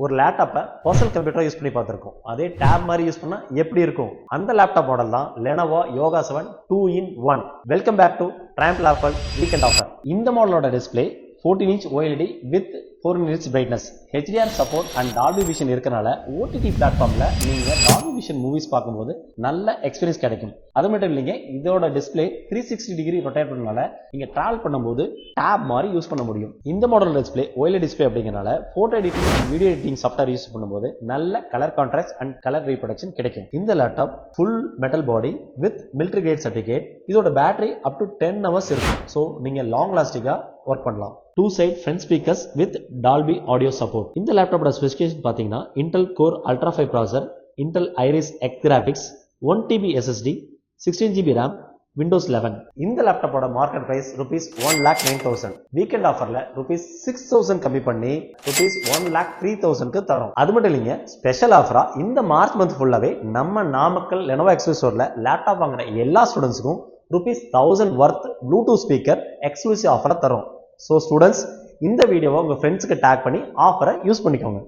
ஒரு லேப்டாப்பை personal கம்ப்யூட்டராக use பண்ணி பார்த்துருக்கோம். அதே டேப் மாதிரி யூஸ் பண்ணால் எப்படி இருக்கும்? அந்த லேப்டாப் மாடல் தான் Lenovo Yoga 7 2-in-1. Welcome back to Triumph Laptop weekend offer. இந்த மாடலோட display 14-inch OLED with 4 nits brightness, HDR support and Dolby Vision இருக்கனால OTT பிளாட்ஃபார்ம்ல நீங்க Dolby Vision மூவிஸ் பார்க்கும்போது நல்ல எக்ஸ்பீரியன்ஸ் கிடைக்கும். அது மட்டும் இல்லைங்க, இதோட டிஸ்பிளே 360 டிகிரி ரொட்டேட் பண்ணனால நீங்க டிராவல் பண்ணும்போது டேப் மாதிரி யூஸ் பண்ண முடியும். இந்த மாடல் டிஸ்பிளே OLED டிஸ்பிளே அப்படிங்கறனால photo editing and video editing software use பண்ணும்போது நல்ல colour contrast and colour reproduction கிடைக்கும். இந்த laptop full metal body with military grade certificate. இதோட பேட்டரி அப் டு 10 hours இருக்கும். ஸோ நீங்க லாங் லாஸ்டிங்கா ஒர்க் பண்ணலாம். 2 side front speakers with Dolby audio support. இந்த லேப்டாப்போட ஸ்பெசிஃபிகேஷன் பாத்தீங்கன்னா Intel Core Ultra 5 processor, Intel Iris X graphics, 1TB SSD, 16GB RAM, Windows 11. இந்த லேப்டாப்போட market price ₹1,09,000. Weekend ஆஃபர்ல ₹6,000 கம்மி பண்ணி ₹1,03,000க்கு தரோம். அது மட்டும் இல்லைங்க, ஸ்பெஷல் ஆஃபரா இந்த மார்ச் மந்த் ஃபுல்லாவே நம்ம நாமக்கல் Lenovo Express ஸ்டோர்ல லேப்டாப் வாங்குற எல்லா ஸ்டூடெண்ட்ஸ்க்கும் ₹1,000 வர்த் ப்ளூடூத் ஸ்பீக்கர் எக்ஸ்க்ளூசிவ் ஆஃபரை தரும். ஸோ ஸ்டூடெண்ட்ஸ், இந்த வீடியோவை உங்கள் ஃப்ரெண்ட்ஸுக்கு டேக் பண்ணி ஆஃபரை யூஸ் பண்ணிக்கோங்க.